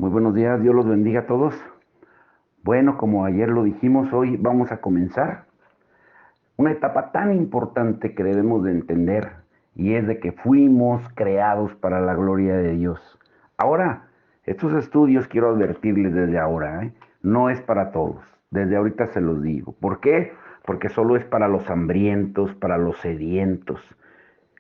Muy buenos días, Dios los bendiga a todos. Bueno, como ayer lo dijimos, hoy vamos a comenzar una etapa tan importante que debemos de entender y es de que fuimos creados para la gloria de Dios. Ahora, estos estudios quiero advertirles desde ahora, no es para todos. Desde ahorita se los digo. ¿Por qué? Porque solo es para los hambrientos, para los sedientos.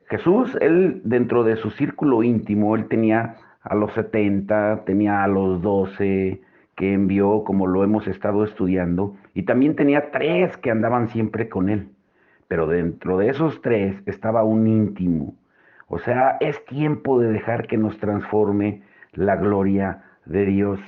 Jesús, él dentro de su círculo íntimo, él tenía a los 70, tenía a los 12 que envió, como lo hemos estado estudiando, y también tenía tres que andaban siempre con él. Pero dentro de esos tres estaba un íntimo. O sea, es tiempo de dejar que nos transforme la gloria de Dios.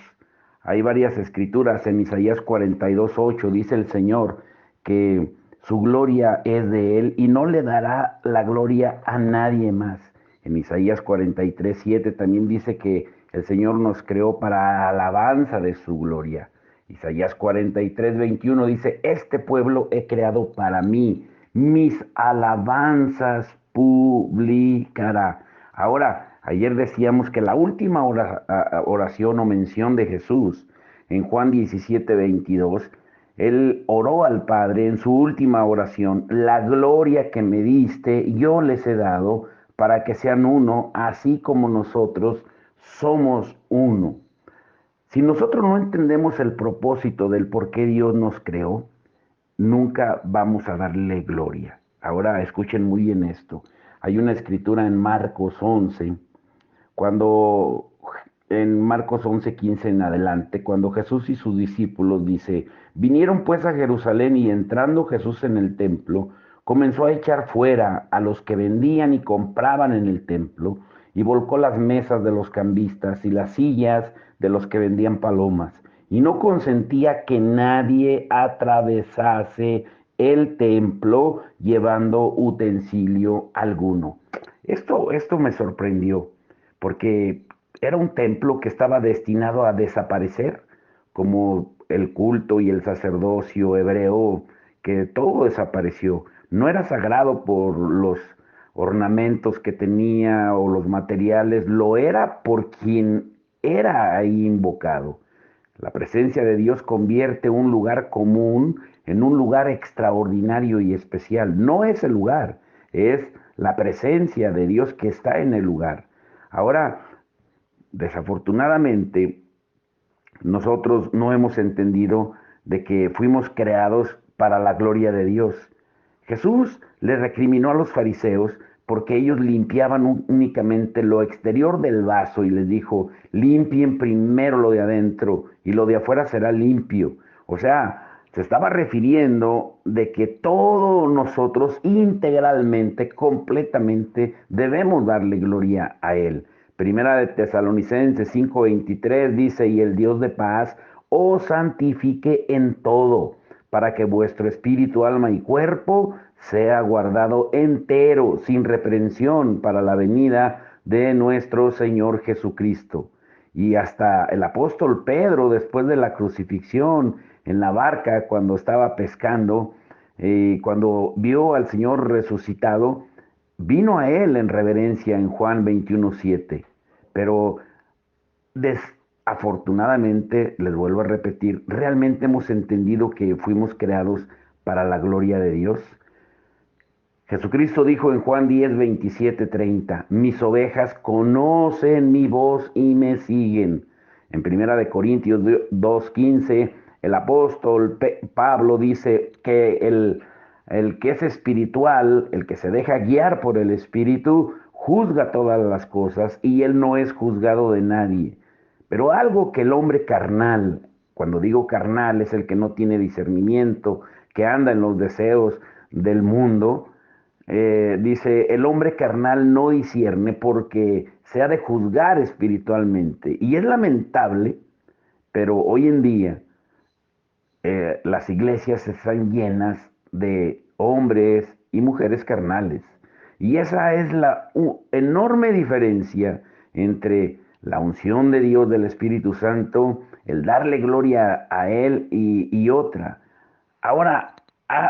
Hay varias escrituras en Isaías 42:8, dice el Señor que su gloria es de Él y no le dará la gloria a nadie más. En Isaías 43:7 también dice que el Señor nos creó para alabanza de su gloria. Isaías 43:21 dice, este pueblo he creado para mí, mis alabanzas publicará. Ahora, ayer decíamos que la última oración o mención de Jesús en Juan 17:22, él oró al Padre en su última oración, la gloria que me diste, yo les he dado para que sean uno, así como nosotros somos uno. Si nosotros no entendemos el propósito del por qué Dios nos creó, nunca vamos a darle gloria. Ahora escuchen muy bien esto. Hay una escritura en Marcos 11, cuando en Marcos 11:15 en adelante, cuando Jesús y sus discípulos dice, vinieron pues a Jerusalén y entrando Jesús en el templo, comenzó a echar fuera a los que vendían y compraban en el templo y volcó las mesas de los cambistas y las sillas de los que vendían palomas y no consentía que nadie atravesase el templo llevando utensilio alguno. Esto me sorprendió porque era un templo que estaba destinado a desaparecer, como el culto y el sacerdocio hebreo, que todo desapareció. No era sagrado por los ornamentos que tenía o los materiales, lo era por quien era ahí invocado. La presencia de Dios convierte un lugar común en un lugar extraordinario y especial. No es el lugar, es la presencia de Dios que está en el lugar. Ahora, desafortunadamente, nosotros no hemos entendido de que fuimos creados para la gloria de Dios. Jesús le recriminó a los fariseos porque ellos limpiaban únicamente lo exterior del vaso y les dijo, limpien primero lo de adentro y lo de afuera será limpio. O sea, se estaba refiriendo de que todos nosotros integralmente, completamente, debemos darle gloria a Él. Primera de Tesalonicenses 5:23 dice, y el Dios de paz os santifique en todo, para que vuestro espíritu, alma y cuerpo sea guardado entero, sin reprensión, para la venida de nuestro Señor Jesucristo. Y hasta el apóstol Pedro, después de la crucifixión en la barca, cuando estaba pescando, cuando vio al Señor resucitado, vino a él en reverencia en Juan 21:7. Pero desafortunadamente, les vuelvo a repetir, realmente hemos entendido que fuimos creados para la gloria de Dios. Jesucristo dijo en Juan 10:27-30, mis ovejas conocen mi voz y me siguen. En Primera de Corintios 2:15, el apóstol Pablo dice que el que es espiritual, el que se deja guiar por el Espíritu, juzga todas las cosas y él no es juzgado de nadie. Pero algo que el hombre carnal, cuando digo carnal, es el que no tiene discernimiento, que anda en los deseos del mundo, dice, el hombre carnal no discierne porque se ha de juzgar espiritualmente. Y es lamentable, pero hoy en día las iglesias están llenas de hombres y mujeres carnales. Y esa es la enorme diferencia entre la unción de Dios, del Espíritu Santo, el darle gloria a Él y otra. Ahora,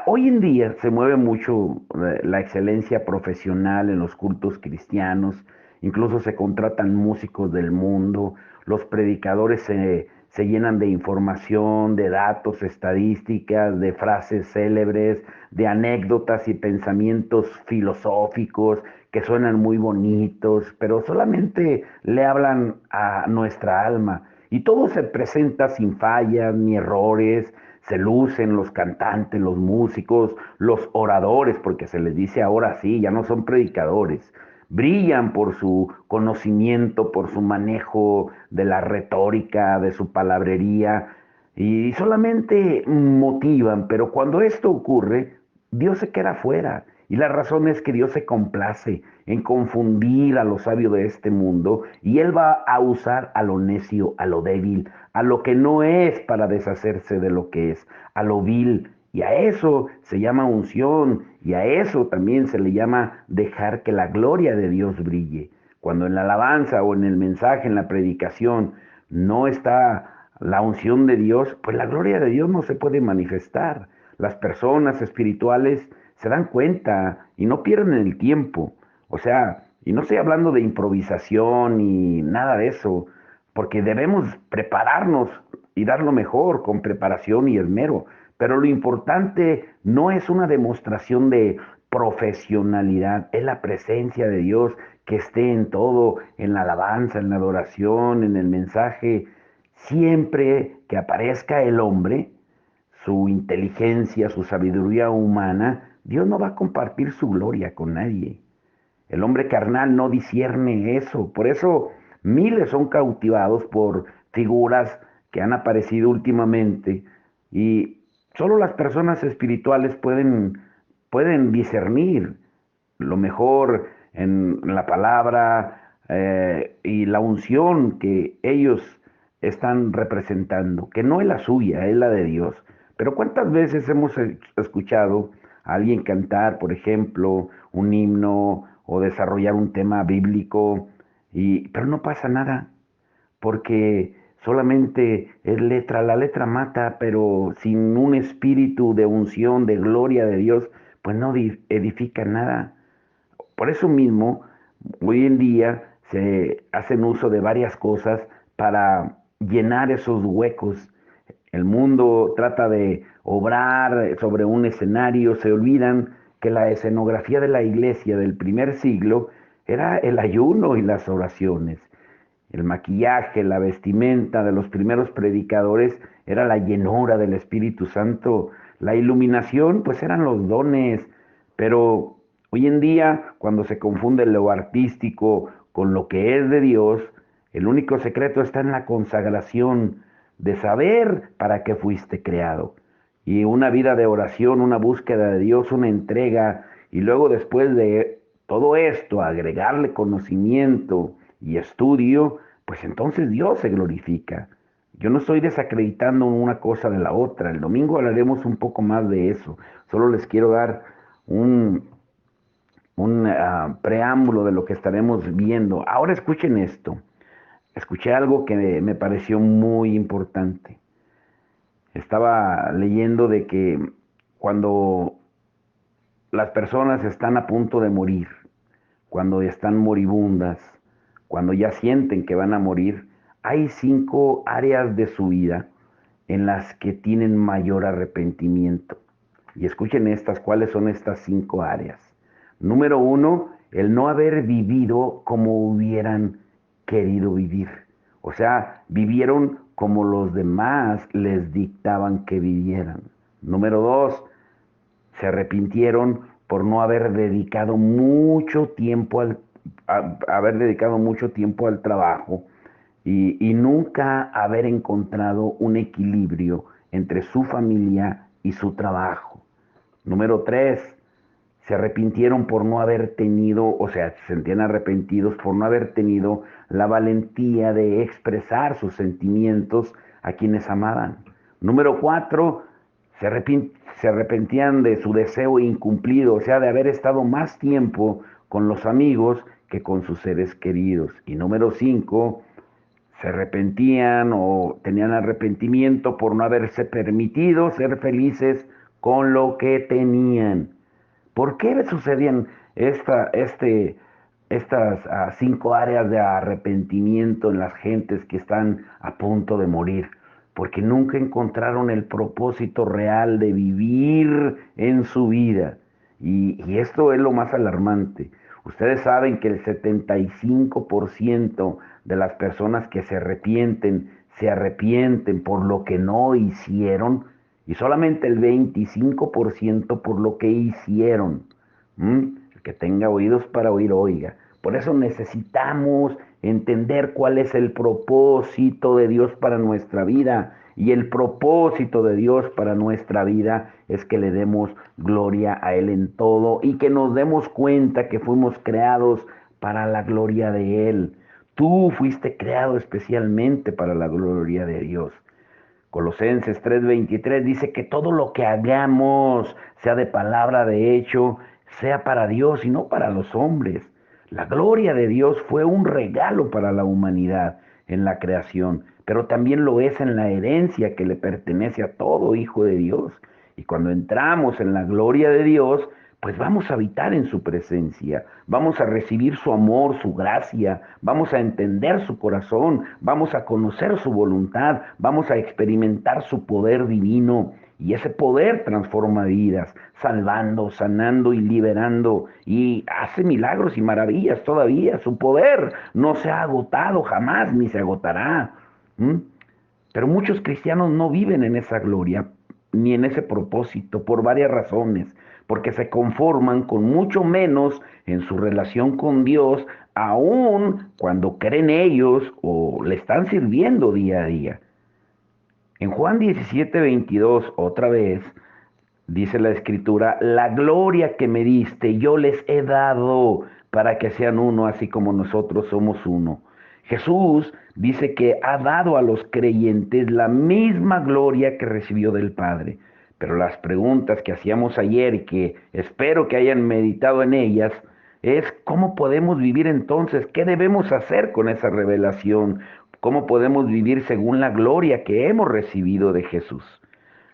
hoy en día se mueve mucho la excelencia profesional en los cultos cristianos incluso se contratan músicos del mundo, los predicadores se llenan de información, de datos, estadísticas, de frases célebres, de anécdotas y pensamientos filosóficos que suenan muy bonitos, pero solamente le hablan a nuestra alma. Y todo se presenta sin fallas ni errores, se lucen los cantantes, los músicos, los oradores, porque se les dice ahora sí, ya no son predicadores. Brillan por su conocimiento, por su manejo de la retórica, de su palabrería, y solamente motivan, pero cuando esto ocurre, Dios se queda fuera. Y la razón es que Dios se complace en confundir a lo sabio de este mundo y Él va a usar a lo necio, a lo débil, a lo que no es para deshacerse de lo que es, a lo vil. Y a eso se llama unción y a eso también se le llama dejar que la gloria de Dios brille. Cuando en la alabanza o en el mensaje, en la predicación, no está la unción de Dios, pues la gloria de Dios no se puede manifestar. Las personas espirituales se dan cuenta y no pierden el tiempo. O sea, y no estoy hablando de improvisación ni nada de eso, porque debemos prepararnos y dar lo mejor con preparación y esmero. Pero lo importante no es una demostración de profesionalidad, es la presencia de Dios que esté en todo, en la alabanza, en la adoración, en el mensaje. Siempre que aparezca el hombre, su inteligencia, su sabiduría humana, Dios no va a compartir su gloria con nadie. El hombre carnal no discierne eso. Por eso miles son cautivados por figuras que han aparecido últimamente y solo las personas espirituales pueden discernir lo mejor en la palabra y la unción que ellos están representando, que no es la suya, es la de Dios. Pero ¿cuántas veces hemos escuchado a alguien cantar, por ejemplo, un himno o desarrollar un tema bíblico, pero no pasa nada, porque solamente es letra, la letra mata, pero sin un espíritu de unción, de gloria de Dios, pues no edifica nada. Por eso mismo, hoy en día se hacen uso de varias cosas para llenar esos huecos. El mundo trata de obrar sobre un escenario, se olvidan que la escenografía de la iglesia del primer siglo era el ayuno y las oraciones. El maquillaje, la vestimenta de los primeros predicadores era la llenura del Espíritu Santo. La iluminación, pues eran los dones. Pero hoy en día, cuando se confunde lo artístico con lo que es de Dios, el único secreto está en la consagración de saber para qué fuiste creado. Y una vida de oración, una búsqueda de Dios, una entrega, y luego después de todo esto, agregarle conocimiento y estudio, pues entonces Dios se glorifica. Yo no estoy desacreditando una cosa de la otra. El domingo hablaremos un poco más de eso. Solo les quiero dar un, un preámbulo de lo que estaremos viendo. Ahora escuchen esto. Escuché algo que me pareció muy importante. Estaba leyendo de que cuando las personas están a punto de morir, cuando están moribundas, cuando ya sienten que van a morir, hay 5 áreas de su vida en las que tienen mayor arrepentimiento. Y escuchen estas, ¿cuáles son estas 5 áreas? Número 1, el no haber vivido como hubieran querido vivir. O sea, vivieron como los demás les dictaban que vivieran. Número 2, se arrepintieron por no haber dedicado mucho tiempo haber dedicado mucho tiempo al trabajo y nunca haber encontrado un equilibrio entre su familia y su trabajo. Número 3, se arrepintieron por no haber tenido, o sea, se sentían arrepentidos por no haber tenido la valentía de expresar sus sentimientos a quienes amaban. Número 4, se arrepentían de su deseo incumplido, o sea, de haber estado más tiempo con los amigos que con sus seres queridos. Y número 5, se arrepentían o tenían arrepentimiento por no haberse permitido ser felices con lo que tenían. ¿Por qué sucedían estas 5 áreas de arrepentimiento en las gentes que están a punto de morir, porque nunca encontraron el propósito real de vivir en su vida. Y esto es lo más alarmante. Ustedes saben que el 75% de las personas que se arrepienten por lo que no hicieron, y solamente el 25% por lo que hicieron. El que tenga oídos para oír, oiga. Por eso necesitamos entender cuál es el propósito de Dios para nuestra vida. Y el propósito de Dios para nuestra vida es que le demos gloria a Él en todo y que nos demos cuenta que fuimos creados para la gloria de Él. Tú fuiste creado especialmente para la gloria de Dios. Colosenses 3:23 dice que todo lo que hagamos, sea de palabra, de hecho, sea para Dios y no para los hombres. La gloria de Dios fue un regalo para la humanidad en la creación, pero también lo es en la herencia que le pertenece a todo hijo de Dios. Y cuando entramos en la gloria de Dios, pues vamos a habitar en su presencia, vamos a recibir su amor, su gracia, vamos a entender su corazón, vamos a conocer su voluntad, vamos a experimentar su poder divino. Y ese poder transforma vidas, salvando, sanando y liberando. Y hace milagros y maravillas todavía. Su poder no se ha agotado jamás, ni se agotará. ¿Mm? Pero muchos cristianos no viven en esa gloria ni en ese propósito por varias razones, porque se conforman con mucho menos en su relación con Dios, aun cuando creen ellos o le están sirviendo día a día. En Juan 17:22, otra vez, dice la escritura, la gloria que me diste yo les he dado para que sean uno, así como nosotros somos uno. Jesús dice que ha dado a los creyentes la misma gloria que recibió del Padre. Pero las preguntas que hacíamos ayer y que espero que hayan meditado en ellas es cómo podemos vivir entonces, qué debemos hacer con esa revelación, cómo podemos vivir según la gloria que hemos recibido de Jesús.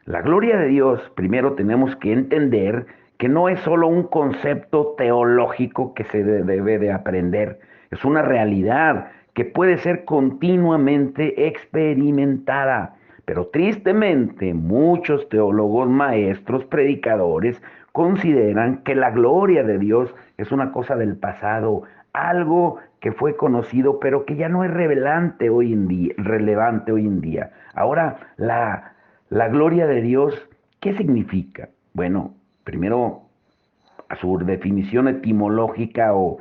La gloria de Dios, primero tenemos que entender que no es solo un concepto teológico que se debe de aprender, es una realidad que puede ser continuamente experimentada. Pero tristemente muchos teólogos, maestros, predicadores consideran que la gloria de Dios es una cosa del pasado, algo que fue conocido pero que ya no es relevante hoy en día. Ahora, la gloria de Dios, ¿qué significa? Bueno, primero, a su definición etimológica o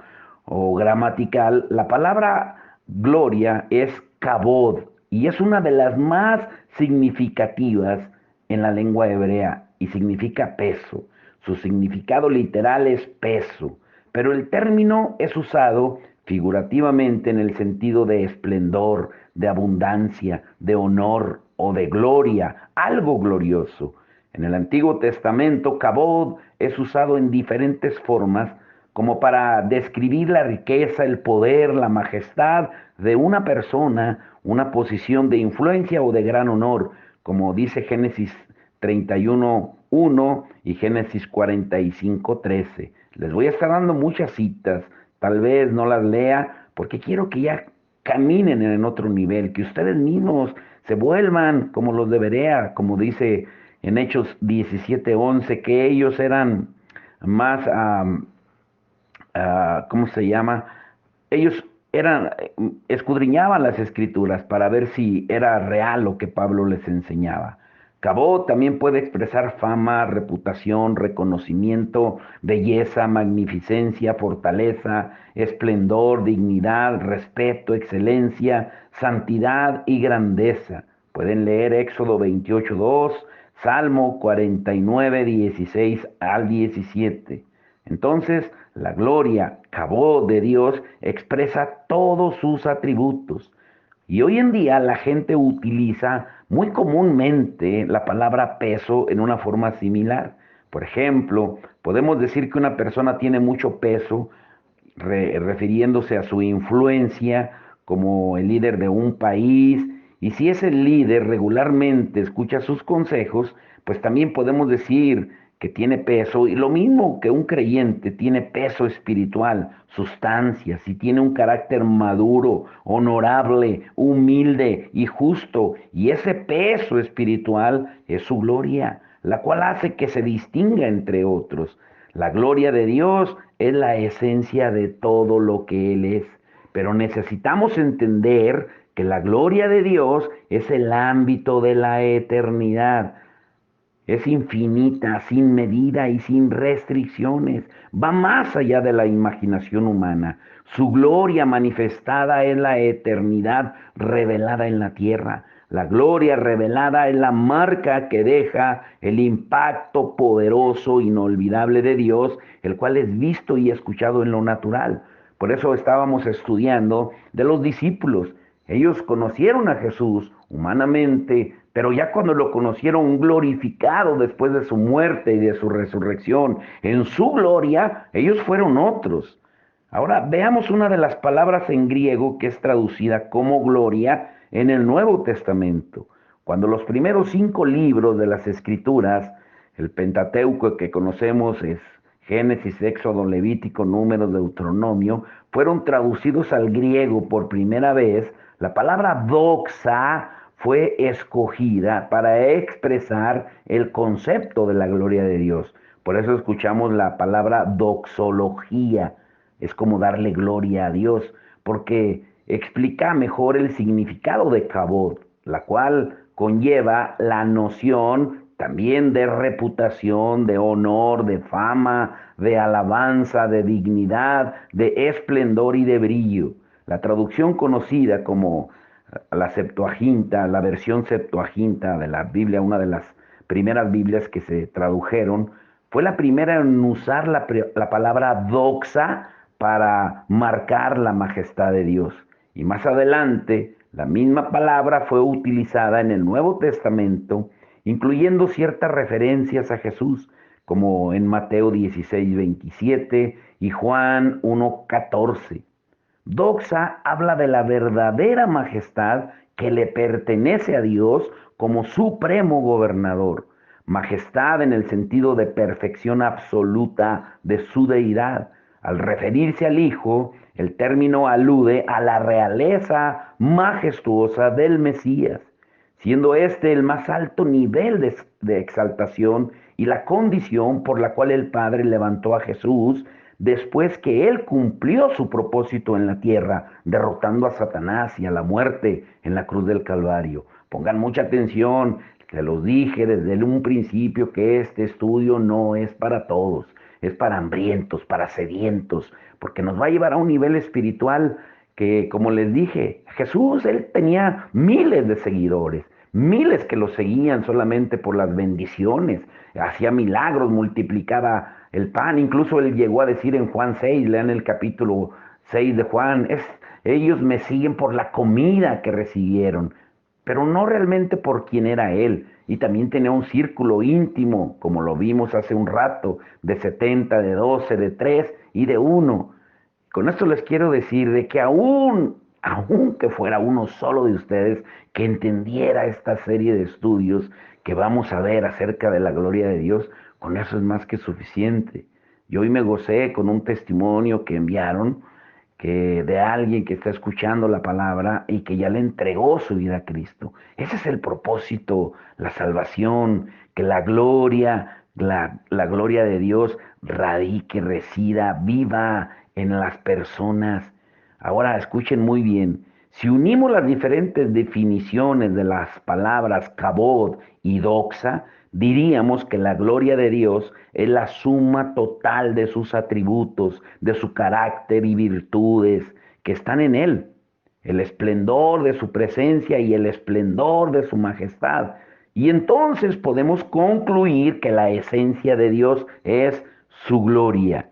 gramatical, la palabra gloria es kabod y es una de las más significativas en la lengua hebrea y significa peso. Su significado literal es peso, pero el término es usado figurativamente en el sentido de esplendor, de abundancia, de honor o de gloria, algo glorioso. En el Antiguo Testamento, kabod es usado en diferentes formas como para describir la riqueza, el poder, la majestad de una persona, una posición de influencia o de gran honor, como dice Génesis 31:1 y Génesis 45:13. Les voy a estar dando muchas citas, tal vez no las lea, porque quiero que ya caminen en otro nivel, que ustedes mismos se vuelvan como los de Berea, como dice en Hechos 17:11, que ellos eran más, ¿cómo se llama? Ellos escudriñaban las escrituras para ver si era real lo que Pablo les enseñaba. Cabot también puede expresar fama, reputación, reconocimiento, belleza, magnificencia, fortaleza, esplendor, dignidad, respeto, excelencia, santidad y grandeza. Pueden leer Éxodo 28:2, Salmo 49:16 al 17. Entonces, la gloria, Kabod de Dios, expresa todos sus atributos. Y hoy en día la gente utiliza muy comúnmente la palabra peso en una forma similar. Por ejemplo, podemos decir que una persona tiene mucho peso refiriéndose a su influencia como el líder de un país. Y si ese líder regularmente escucha sus consejos, pues también podemos decir que tiene peso, y lo mismo que un creyente tiene peso espiritual, sustancia, si tiene un carácter maduro, honorable, humilde y justo, y ese peso espiritual es su gloria, la cual hace que se distinga entre otros. La gloria de Dios es la esencia de todo lo que Él es, pero necesitamos entender que la gloria de Dios es el ámbito de la eternidad. Es infinita, sin medida y sin restricciones. Va más allá de la imaginación humana. Su gloria manifestada es la eternidad revelada en la tierra. La gloria revelada es la marca que deja el impacto poderoso, inolvidable de Dios, el cual es visto y escuchado en lo natural. Por eso estábamos estudiando de los discípulos. Ellos conocieron a Jesús humanamente, pero ya cuando lo conocieron glorificado después de su muerte y de su resurrección, en su gloria, ellos fueron otros. Ahora veamos una de las palabras en griego que es traducida como gloria en el Nuevo Testamento. Cuando los primeros 5 libros de las Escrituras, el Pentateuco que conocemos es Génesis, Éxodo, Levítico, Números, Deuteronomio, fueron traducidos al griego por primera vez, la palabra doxa fue escogida para expresar el concepto de la gloria de Dios. Por eso escuchamos la palabra doxología. Es como darle gloria a Dios, porque explica mejor el significado de kabod, la cual conlleva la noción también de reputación, de honor, de fama, de alabanza, de dignidad, de esplendor y de brillo. La traducción conocida como la Septuaginta, la versión Septuaginta de la Biblia, una de las primeras Biblias que se tradujeron, fue la primera en usar la palabra doxa para marcar la majestad de Dios. Y más adelante, la misma palabra fue utilizada en el Nuevo Testamento, incluyendo ciertas referencias a Jesús, como en Mateo 16:27 y Juan 1:14. Doxa habla de la verdadera majestad que le pertenece a Dios como supremo gobernador. Majestad en el sentido de perfección absoluta de su deidad. Al referirse al Hijo, el término alude a la realeza majestuosa del Mesías, siendo este el más alto nivel de exaltación y la condición por la cual el Padre levantó a Jesús después que Él cumplió su propósito en la tierra, derrotando a Satanás y a la muerte en la cruz del Calvario. Pongan mucha atención, se los dije desde un principio que este estudio no es para todos, es para hambrientos, para sedientos, porque nos va a llevar a un nivel espiritual que, como les dije, Jesús, Él tenía miles de seguidores, miles que lo seguían solamente por las bendiciones, hacía milagros, multiplicaba el pan, incluso Él llegó a decir en Juan 6, lean el capítulo 6 de Juan, ellos me siguen por la comida que recibieron, pero no realmente por quién era Él. Y también tenía un círculo íntimo, como lo vimos hace un rato, de 70, de 12, de 3 y de uno. Con esto les quiero decir de que aún que fuera uno solo de ustedes que entendiera esta serie de estudios que vamos a ver acerca de la gloria de Dios, con eso es más que suficiente. Yo hoy me gocé con un testimonio que enviaron que de alguien que está escuchando la palabra y que ya le entregó su vida a Cristo. Ese es el propósito, la salvación, que la gloria de Dios radique, resida, viva en las personas. Ahora escuchen muy bien. Si unimos las diferentes definiciones de las palabras kabod y doxa, diríamos que la gloria de Dios es la suma total de sus atributos, de su carácter y virtudes que están en Él. El esplendor de su presencia y el esplendor de su majestad. Y entonces podemos concluir que la esencia de Dios es su gloria.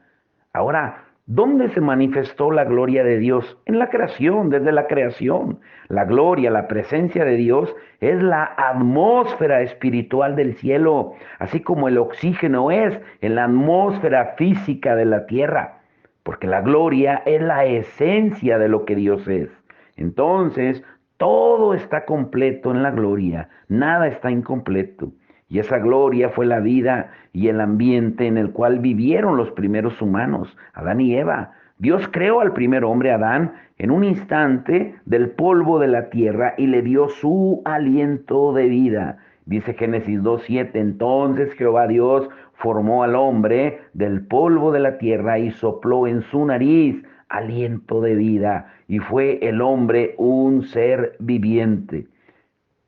Ahora, ¿dónde se manifestó la gloria de Dios? En la creación, desde la creación. La gloria, la presencia de Dios es la atmósfera espiritual del cielo, así como el oxígeno es en la atmósfera física de la tierra, porque la gloria es la esencia de lo que Dios es. Entonces, todo está completo en la gloria, nada está incompleto. Y esa gloria fue la vida y el ambiente en el cual vivieron los primeros humanos, Adán y Eva. Dios creó al primer hombre, Adán, en un instante del polvo de la tierra y le dio su aliento de vida. Dice Génesis 2:7, entonces Jehová Dios formó al hombre del polvo de la tierra y sopló en su nariz aliento de vida, y fue el hombre un ser viviente.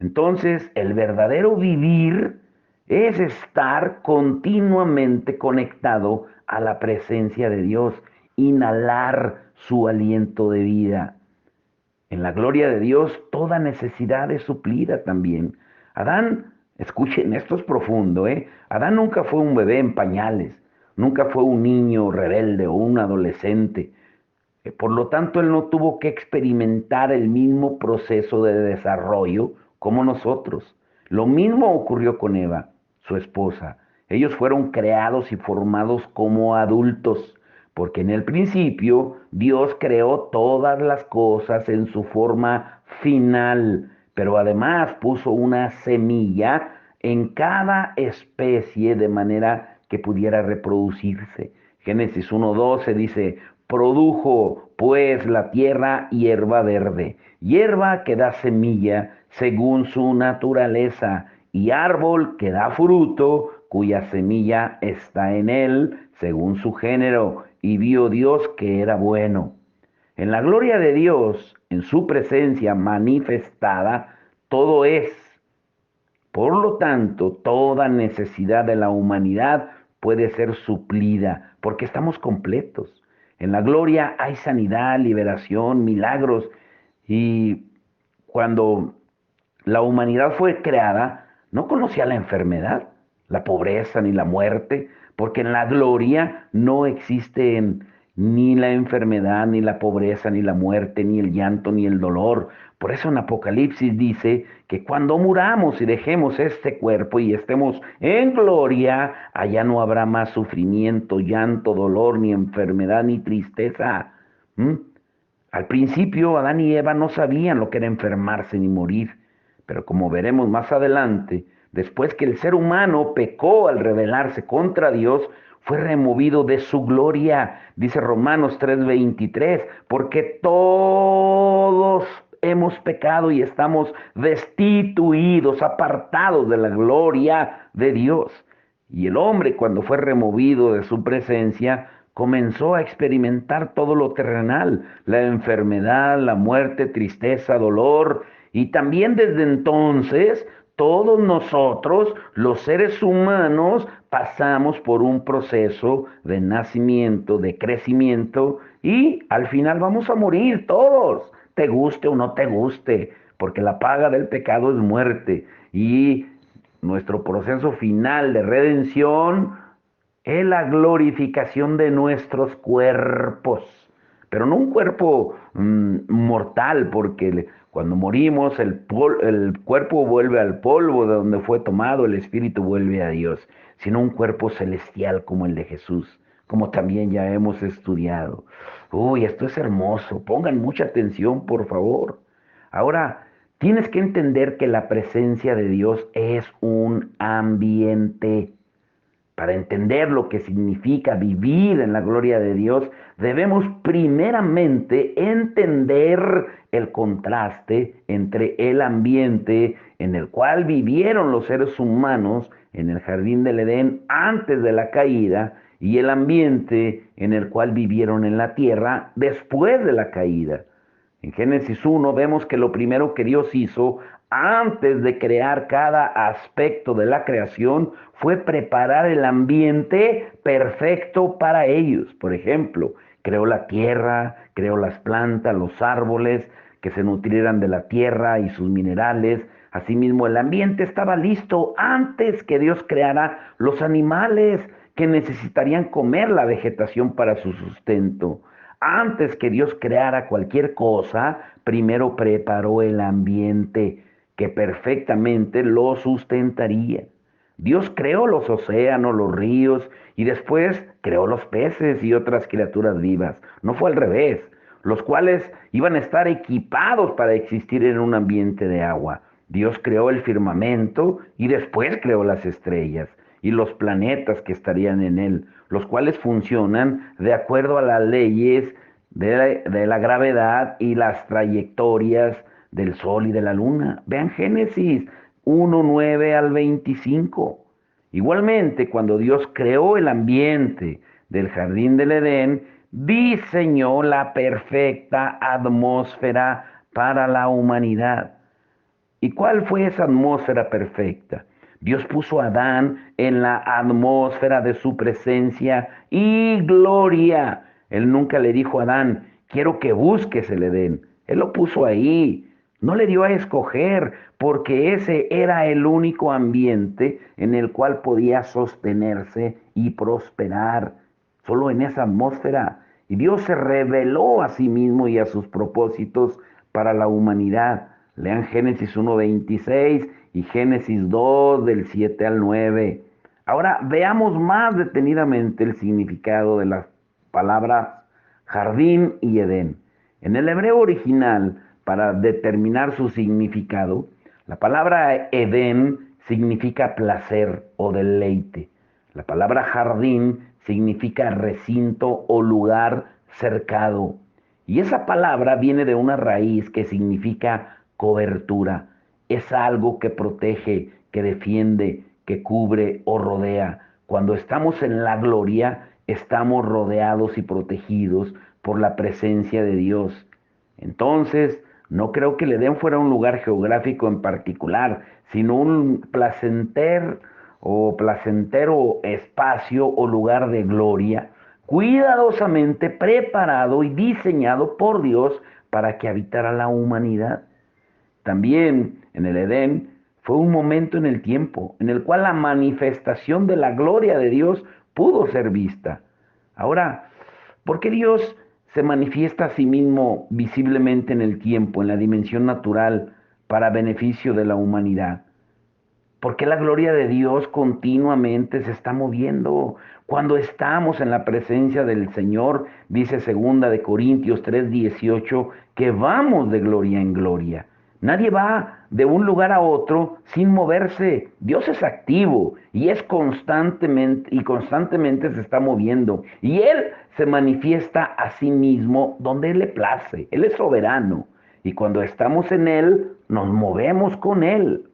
Entonces, el verdadero vivir es estar continuamente conectado a la presencia de Dios, inhalar su aliento de vida. En la gloria de Dios, toda necesidad es suplida también. Adán, escuchen, esto es profundo, ¿eh? Adán nunca fue un bebé en pañales, nunca fue un niño rebelde o un adolescente. Por lo tanto, él no tuvo que experimentar el mismo proceso de desarrollo como nosotros. Lo mismo ocurrió con Eva, su esposa. Ellos fueron creados y formados como adultos, porque en el principio Dios creó todas las cosas en su forma final, pero además puso una semilla en cada especie de manera que pudiera reproducirse. Génesis 1:12 dice, produjo pues la tierra hierba verde, hierba que da semilla según su naturaleza, y árbol que da fruto, cuya semilla está en él según su género, y vio Dios que era bueno. En la gloria de Dios, en su presencia manifestada, todo es. Por lo tanto, toda necesidad de la humanidad puede ser suplida porque estamos completos. En la gloria hay sanidad, liberación, milagros. Y cuando la humanidad fue creada, no conocía la enfermedad, la pobreza ni la muerte, porque en la gloria no existen ni la enfermedad, ni la pobreza, ni la muerte, ni el llanto, ni el dolor. Por eso en Apocalipsis dice que cuando muramos y dejemos este cuerpo y estemos en gloria, allá no habrá más sufrimiento, llanto, dolor, ni enfermedad, ni tristeza. ¿Mm? Al principio, Adán y Eva no sabían lo que era enfermarse ni morir, pero como veremos más adelante, después que el ser humano pecó al rebelarse contra Dios, fue removido de su gloria, dice Romanos 3:23, porque todos hemos pecado y estamos destituidos, apartados de la gloria de Dios. Y el hombre, cuando fue removido de su presencia, comenzó a experimentar todo lo terrenal, la enfermedad, la muerte, tristeza, dolor. Y también desde entonces, todos nosotros, los seres humanos, pasamos por un proceso de nacimiento, de crecimiento, y al final vamos a morir todos, te guste o no te guste, porque la paga del pecado es muerte. Y nuestro proceso final de redención es la glorificación de nuestros cuerpos, pero no un cuerpo mortal, porque cuando morimos el cuerpo vuelve al polvo de donde fue tomado, el espíritu vuelve a Dios, sino un cuerpo celestial como el de Jesús, como también ya hemos estudiado. Uy, esto es hermoso, pongan mucha atención, por favor. Ahora, tienes que entender que la presencia de Dios es un ambiente. Para entender lo que significa vivir en la gloria de Dios, debemos primeramente entender el contraste entre el ambiente en el cual vivieron los seres humanos en el jardín del Edén antes de la caída y el ambiente en el cual vivieron en la tierra después de la caída. En Génesis 1 vemos que lo primero que Dios hizo antes de crear cada aspecto de la creación fue preparar el ambiente perfecto para ellos. Por ejemplo, creó la tierra, creó las plantas, los árboles, que se nutrieran de la tierra y sus minerales. Asimismo, el ambiente estaba listo antes que Dios creara los animales que necesitarían comer la vegetación para su sustento. Antes que Dios creara cualquier cosa, primero preparó el ambiente que perfectamente lo sustentaría. Dios creó los océanos, los ríos y después creó los peces y otras criaturas vivas. No fue al revés, los cuales iban a estar equipados para existir en un ambiente de agua. Dios creó el firmamento y después creó las estrellas y los planetas que estarían en él, los cuales funcionan de acuerdo a las leyes de la gravedad y las trayectorias del Sol y de la Luna. Vean Génesis 1:9 al 25. Igualmente, cuando Dios creó el ambiente del jardín del Edén, diseñó la perfecta atmósfera para la humanidad. ¿Y cuál fue esa atmósfera perfecta? Dios puso a Adán en la atmósfera de su presencia y gloria. Él nunca le dijo a Adán, quiero que busques el Edén. Él lo puso ahí. No le dio a escoger, porque ese era el único ambiente en el cual podía sostenerse y prosperar. Solo en esa atmósfera. Y Dios se reveló a sí mismo y a sus propósitos para la humanidad. Lean Génesis 1:26 y Génesis 2 del 7 al 9. Ahora veamos más detenidamente el significado de las palabras jardín y Edén. En el hebreo original, para determinar su significado, la palabra Edén significa placer o deleite. La palabra jardín significa recinto o lugar cercado. Y esa palabra viene de una raíz que significa cobertura. Es algo que protege, que defiende, que cubre o rodea. Cuando estamos en la gloria, estamos rodeados y protegidos por la presencia de Dios. Entonces, no creo que el Edén fuera un lugar geográfico en particular, sino un placentero espacio o lugar de gloria, cuidadosamente preparado y diseñado por Dios para que habitara la humanidad. También en el Edén fue un momento en el tiempo en el cual la manifestación de la gloria de Dios pudo ser vista. Ahora, ¿por qué Dios se manifiesta a sí mismo visiblemente en el tiempo, en la dimensión natural, para beneficio de la humanidad? Porque la gloria de Dios continuamente se está moviendo. Cuando estamos en la presencia del Señor, dice 2 Corintios 3:18, que vamos de gloria en gloria. Nadie va de un lugar a otro sin moverse. Dios es activo y es constantemente se está moviendo. Y Él se manifiesta a sí mismo donde Él le place. Él es soberano. Y cuando estamos en Él, nos movemos con Él.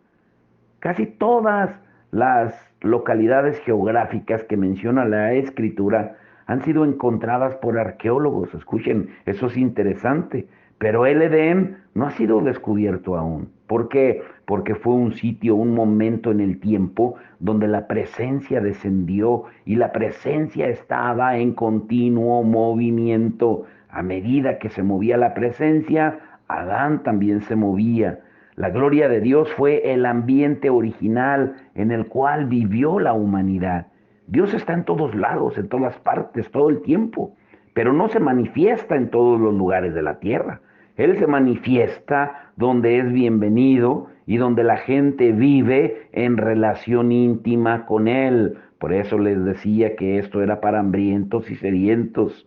Casi todas las localidades geográficas que menciona la Escritura han sido encontradas por arqueólogos. Escuchen, eso es interesante. Pero el Edén no ha sido descubierto aún. ¿Por qué? Porque fue un sitio, un momento en el tiempo donde la presencia descendió y la presencia estaba en continuo movimiento. A medida que se movía la presencia, Adán también se movía. La gloria de Dios fue el ambiente original en el cual vivió la humanidad. Dios está en todos lados, en todas partes, todo el tiempo, pero no se manifiesta en todos los lugares de la tierra. Él se manifiesta donde es bienvenido y donde la gente vive en relación íntima con Él. Por eso les decía que esto era para hambrientos y sedientos.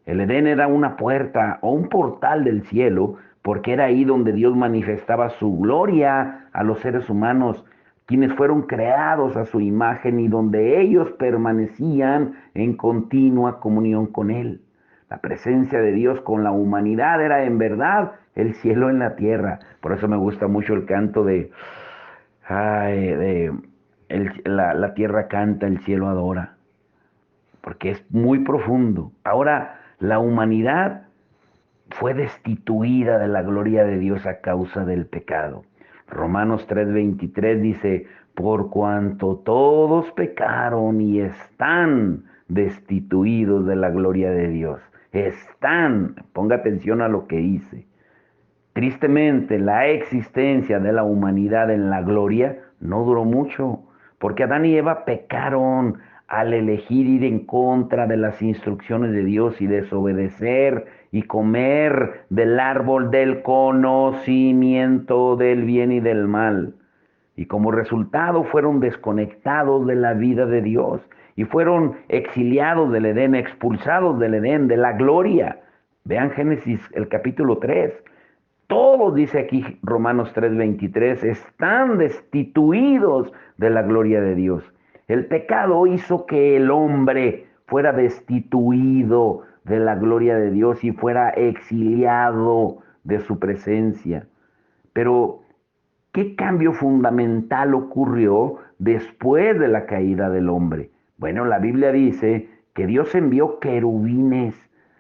El Edén era una puerta o un portal del cielo, porque era ahí donde Dios manifestaba su gloria a los seres humanos, quienes fueron creados a su imagen y donde ellos permanecían en continua comunión con Él. La presencia de Dios con la humanidad era en verdad el cielo en la tierra. Por eso me gusta mucho el canto la tierra canta, el cielo adora, porque es muy profundo. Ahora, la humanidad fue destituida de la gloria de Dios a causa del pecado. Romanos 3:23 dice, por cuanto todos pecaron y están destituidos de la gloria de Dios. Están, ponga atención a lo que dice. Tristemente, la existencia de la humanidad en la gloria no duró mucho, porque Adán y Eva pecaron al elegir ir en contra de las instrucciones de Dios y desobedecer y comer del árbol del conocimiento del bien y del mal. Y como resultado fueron desconectados de la vida de Dios y fueron exiliados del Edén, expulsados del Edén, de la gloria. Vean Génesis el capítulo 3. Todos, dice aquí Romanos 3:23, están destituidos de la gloria de Dios. El pecado hizo que el hombre fuera destituido de la gloria de Dios y fuera exiliado de su presencia. Pero, ¿qué cambio fundamental ocurrió después de la caída del hombre? Bueno, la Biblia dice que Dios envió querubines,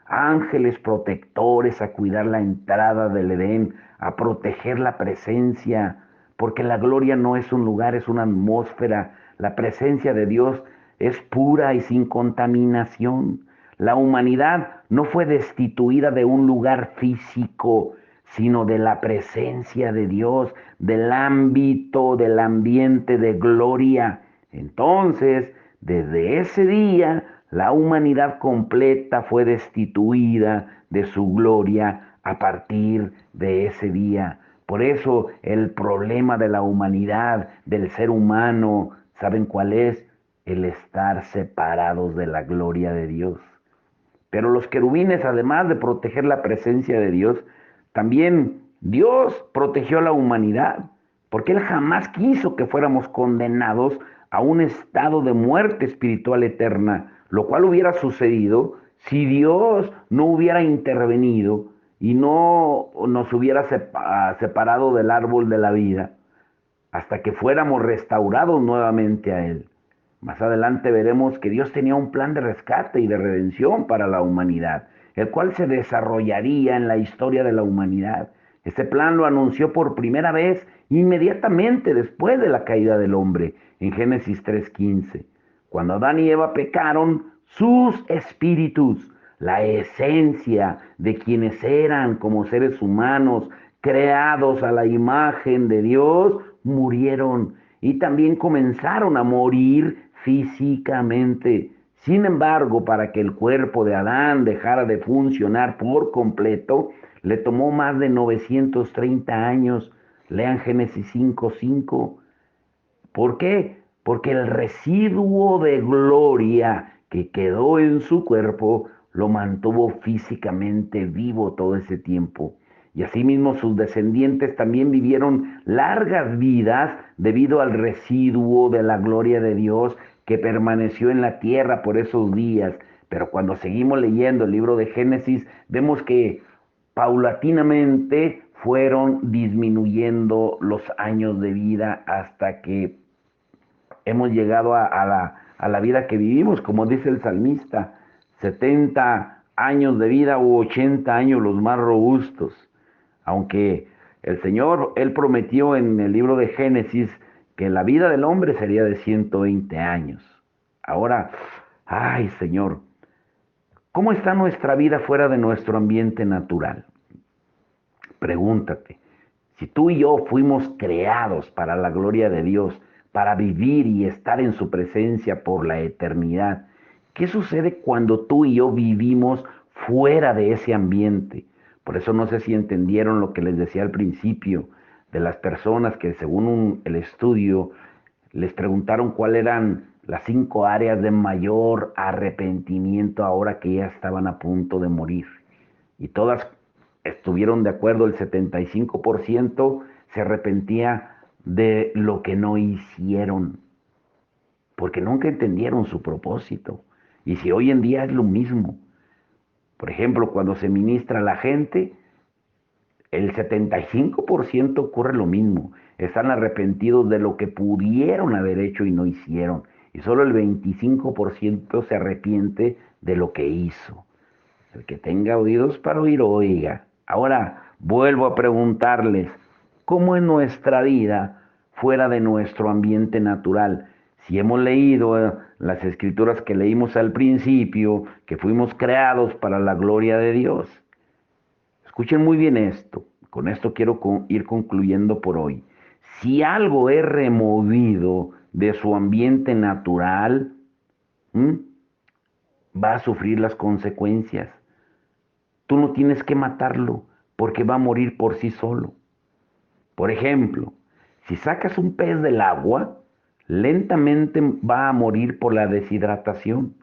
ángeles protectores a cuidar la entrada del Edén, a proteger la presencia, porque la gloria no es un lugar, es una atmósfera. La presencia de Dios es pura y sin contaminación. La humanidad no fue destituida de un lugar físico, sino de la presencia de Dios, del ámbito, del ambiente de gloria. Entonces, desde ese día, la humanidad completa fue destituida de su gloria a partir de ese día. Por eso el problema de la humanidad, del ser humano, ¿saben cuál es? El estar separados de la gloria de Dios. Pero los querubines, además de proteger la presencia de Dios, también Dios protegió a la humanidad, porque Él jamás quiso que fuéramos condenados a un estado de muerte espiritual eterna, lo cual hubiera sucedido si Dios no hubiera intervenido y no nos hubiera separado del árbol de la vida hasta que fuéramos restaurados nuevamente a Él. Más adelante veremos que Dios tenía un plan de rescate y de redención para la humanidad, el cual se desarrollaría en la historia de la humanidad. Este plan lo anunció por primera vez inmediatamente después de la caída del hombre, en Génesis 3:15. Cuando Adán y Eva pecaron, sus espíritus, la esencia de quienes eran como seres humanos, creados a la imagen de Dios, murieron y también comenzaron a morir físicamente. Sin embargo, para que el cuerpo de Adán dejara de funcionar por completo, le tomó más de 930 años. Lean Génesis 5:5. ¿Por qué? Porque el residuo de gloria que quedó en su cuerpo lo mantuvo físicamente vivo todo ese tiempo. Y asimismo sus descendientes también vivieron largas vidas debido al residuo de la gloria de Dios que permaneció en la tierra por esos días. Pero cuando seguimos leyendo el libro de Génesis, vemos que paulatinamente fueron disminuyendo los años de vida hasta que hemos llegado a la vida que vivimos, como dice el salmista, 70 años de vida u 80 años los más robustos. Aunque el Señor, Él prometió en el libro de Génesis que la vida del hombre sería de 120 años. Ahora, ay Señor, ¿cómo está nuestra vida fuera de nuestro ambiente natural? Pregúntate, si tú y yo fuimos creados para la gloria de Dios, para vivir y estar en su presencia por la eternidad, ¿qué sucede cuando tú y yo vivimos fuera de ese ambiente? Por eso no sé si entendieron lo que les decía al principio de las personas que según el estudio les preguntaron cuáles eran las 5 áreas de mayor arrepentimiento ahora que ya estaban a punto de morir. Y todas estuvieron de acuerdo, el 75% se arrepentía de lo que no hicieron, porque nunca entendieron su propósito. Y si hoy en día es lo mismo, por ejemplo, cuando se ministra a la gente, el 75% ocurre lo mismo. Están arrepentidos de lo que pudieron haber hecho y no hicieron. Y solo el 25% se arrepiente de lo que hizo. El que tenga oídos para oír, oiga. Ahora vuelvo a preguntarles, ¿cómo es nuestra vida fuera de nuestro ambiente natural? Si hemos leído las escrituras que leímos al principio, que fuimos creados para la gloria de Dios. Escuchen muy bien esto. Con esto quiero ir concluyendo por hoy. Si algo es removido de su ambiente natural, ¿m? va a sufrir las consecuencias. Tú no tienes que matarlo porque va a morir por sí solo. Por ejemplo, si sacas un pez del agua, lentamente va a morir por la deshidratación.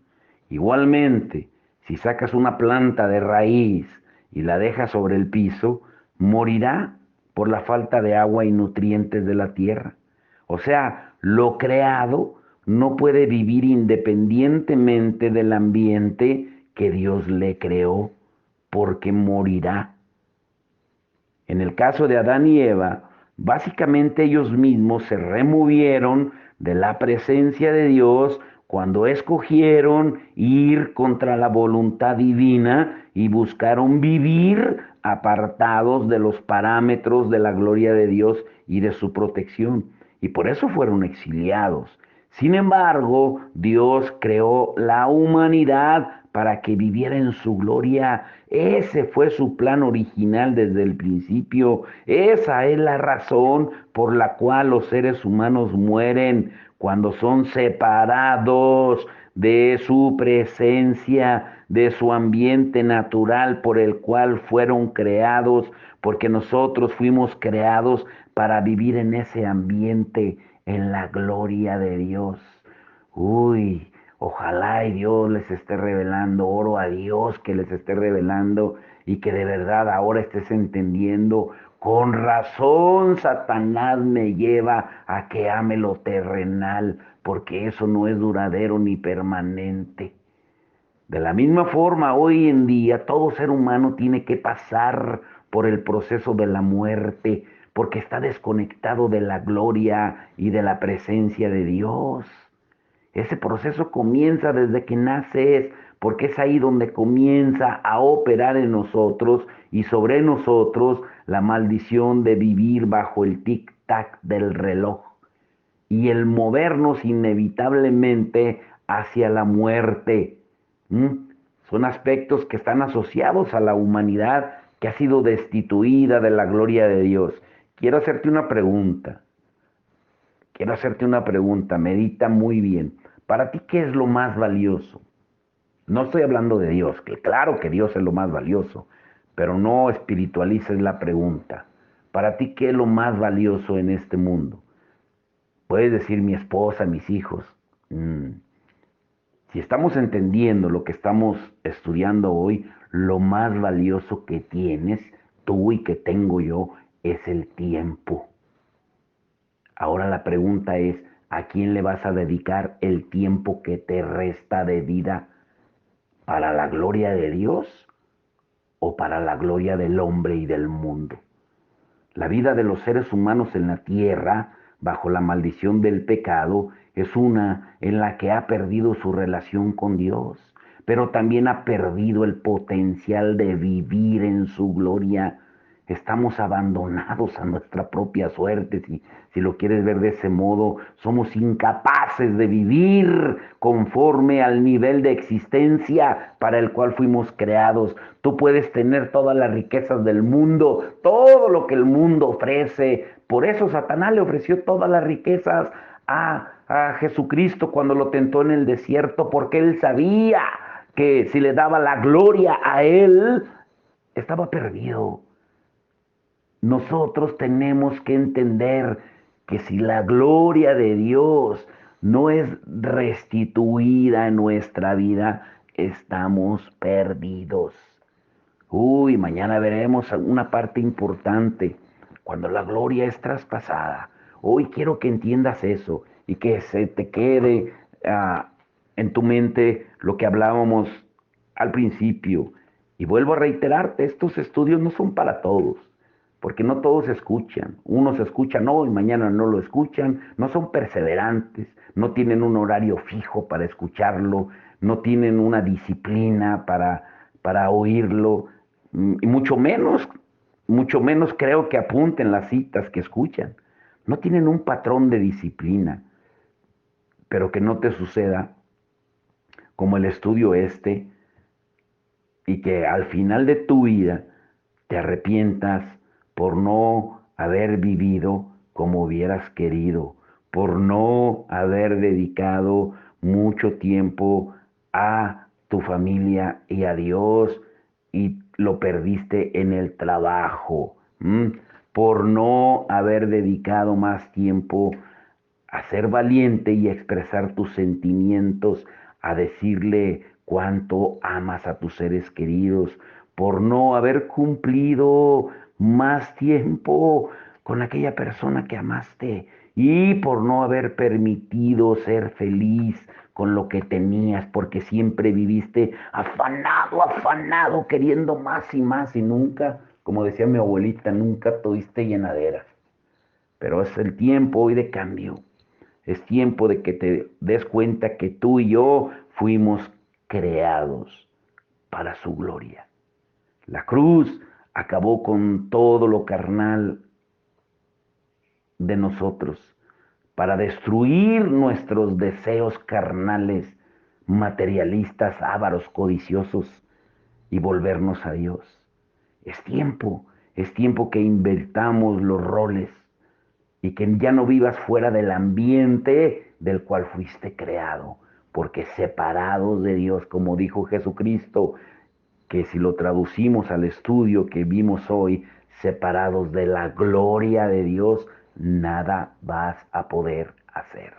Igualmente, si sacas una planta de raíz y la dejas sobre el piso, morirá por la falta de agua y nutrientes de la tierra. O sea, lo creado no puede vivir independientemente del ambiente que Dios le creó, porque morirá. En el caso de Adán y Eva, básicamente ellos mismos se removieron de la presencia de Dios cuando escogieron ir contra la voluntad divina y buscaron vivir apartados de los parámetros de la gloria de Dios y de su protección. Y por eso fueron exiliados. Sin embargo, Dios creó la humanidad para que viviera en su gloria. Ese fue su plan original desde el principio. Esa es la razón por la cual los seres humanos mueren cuando son separados de su presencia, de su ambiente natural por el cual fueron creados, porque nosotros fuimos creados para vivir en ese ambiente, en la gloria de Dios. Uy, ojalá y Dios les esté revelando, oro a Dios que les esté revelando y que de verdad ahora estés entendiendo. Con razón Satanás me lleva a que ame lo terrenal, porque eso no es duradero ni permanente. De la misma forma, hoy en día todo ser humano tiene que pasar por el proceso de la muerte, porque está desconectado de la gloria y de la presencia de Dios. Ese proceso comienza desde que naces, porque es ahí donde comienza a operar en nosotros y sobre nosotros la maldición de vivir bajo el tic-tac del reloj y el movernos inevitablemente hacia la muerte. ¿Mm? Son aspectos que están asociados a la humanidad que ha sido destituida de la gloria de Dios. Quiero hacerte una pregunta. Quiero hacerte una pregunta. Medita muy bien. Para ti, ¿qué es lo más valioso? No estoy hablando de Dios, que claro que Dios es lo más valioso, pero no espiritualices la pregunta. Para ti, ¿qué es lo más valioso en este mundo? Puedes decir mi esposa, mis hijos. Mm, Si estamos entendiendo lo que estamos estudiando hoy, lo más valioso que tienes tú y que tengo yo es el tiempo. Ahora la pregunta es, ¿a quién le vas a dedicar el tiempo que te resta de vida? ¿Para la gloria de Dios o para la gloria del hombre y del mundo? La vida de los seres humanos en la tierra, bajo la maldición del pecado, es una en la que ha perdido su relación con Dios, pero también ha perdido el potencial de vivir en su gloria. Estamos abandonados a nuestra propia suerte, si lo quieres ver de ese modo, somos incapaces de vivir conforme al nivel de existencia para el cual fuimos creados. Tú puedes tener todas las riquezas del mundo, todo lo que el mundo ofrece. Por eso Satanás le ofreció todas las riquezas a Jesucristo cuando lo tentó en el desierto, porque él sabía que si le daba la gloria a él, estaba perdido. Nosotros tenemos que entender que si la gloria de Dios no es restituida en nuestra vida, estamos perdidos. Uy, mañana veremos una parte importante, cuando la gloria es traspasada. Hoy quiero que entiendas eso y que se te quede en tu mente lo que hablábamos al principio. Y vuelvo a reiterarte, estos estudios no son para todos, porque no todos escuchan. Unos escuchan hoy, mañana no lo escuchan, no son perseverantes, no tienen un horario fijo para escucharlo, no tienen una disciplina para oírlo, y mucho menos creo que apunten las citas que escuchan. No tienen un patrón de disciplina, pero que no te suceda como el estudio este y que al final de tu vida te arrepientas por no haber vivido como hubieras querido, por no haber dedicado mucho tiempo a tu familia y a Dios y lo perdiste en el trabajo, por no haber dedicado más tiempo a ser valiente y a expresar tus sentimientos, a decirle cuánto amas a tus seres queridos, por no haber cumplido más tiempo con aquella persona que amaste y por no haber permitido ser feliz con lo que tenías, porque siempre viviste afanado, afanado, queriendo más y nunca, como decía mi abuelita, nunca tuviste llenaderas. Pero es el tiempo hoy de cambio. Es tiempo de que te des cuenta que tú y yo fuimos creados para su gloria. La cruz acabó con todo lo carnal de nosotros para destruir nuestros deseos carnales, materialistas, ávaros, codiciosos y volvernos a Dios. Es tiempo que invertamos los roles y que ya no vivas fuera del ambiente del cual fuiste creado, porque separados de Dios, como dijo Jesucristo, que si lo traducimos al estudio que vimos hoy, separados de la gloria de Dios, nada vas a poder hacer.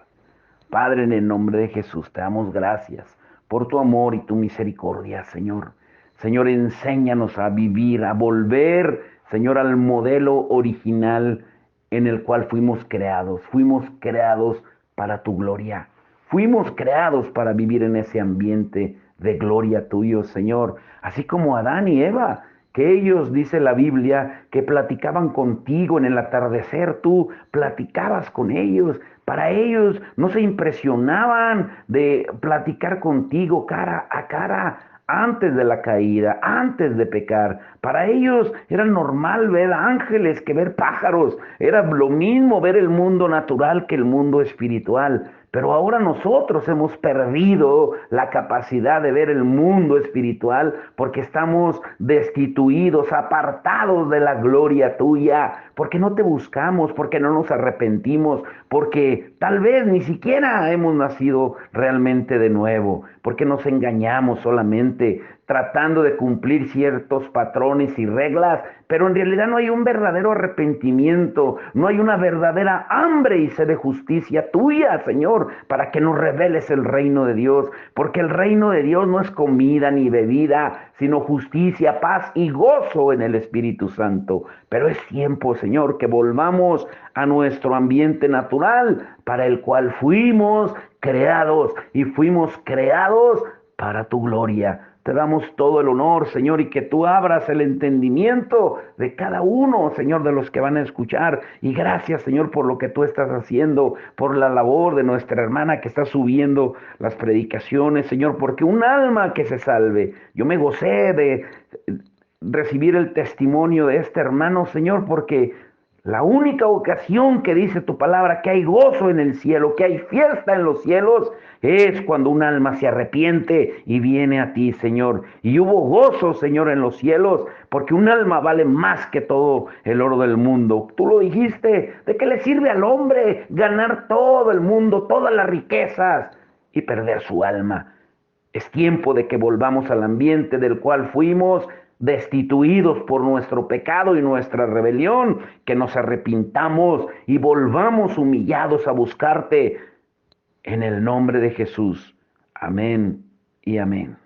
Padre, en el nombre de Jesús, te damos gracias por tu amor y tu misericordia, Señor. Señor, enséñanos a vivir, a volver, Señor, al modelo original en el cual fuimos creados. Fuimos creados para tu gloria. Fuimos creados para vivir en ese ambiente de gloria tuyo, Señor. Así como Adán y Eva, que ellos, dice la Biblia, que platicaban contigo en el atardecer, tú platicabas con ellos. Para ellos no se impresionaban de platicar contigo cara a cara antes de la caída, antes de pecar. Para ellos era normal ver ángeles que ver pájaros. Era lo mismo ver el mundo natural que el mundo espiritual. Pero ahora nosotros hemos perdido la capacidad de ver el mundo espiritual porque estamos destituidos, apartados de la gloria tuya, porque no te buscamos, porque no nos arrepentimos, porque tal vez ni siquiera hemos nacido realmente de nuevo, porque nos engañamos solamente tratando de cumplir ciertos patrones y reglas, pero en realidad no hay un verdadero arrepentimiento, no hay una verdadera hambre y sed de justicia tuya, Señor, para que nos reveles el reino de Dios, porque el reino de Dios no es comida ni bebida, sino justicia, paz y gozo en el Espíritu Santo. Pero es tiempo, Señor, que volvamos a nuestro ambiente natural para el cual fuimos creados y fuimos creados para tu gloria. Te damos todo el honor, Señor, y que tú abras el entendimiento de cada uno, Señor, de los que van a escuchar. Y gracias, Señor, por lo que tú estás haciendo, por la labor de nuestra hermana que está subiendo las predicaciones, Señor, porque un alma que se salve. Yo me gocé de recibir el testimonio de este hermano, Señor, porque la única ocasión que dice tu palabra que hay gozo en el cielo, que hay fiesta en los cielos, es cuando un alma se arrepiente y viene a ti, Señor. Y hubo gozo, Señor, en los cielos, porque un alma vale más que todo el oro del mundo. Tú lo dijiste, ¿de qué le sirve al hombre ganar todo el mundo, todas las riquezas y perder su alma? Es tiempo de que volvamos al ambiente del cual fuimos destituidos por nuestro pecado y nuestra rebelión, que nos arrepintamos y volvamos humillados a buscarte en el nombre de Jesús. Amén y amén.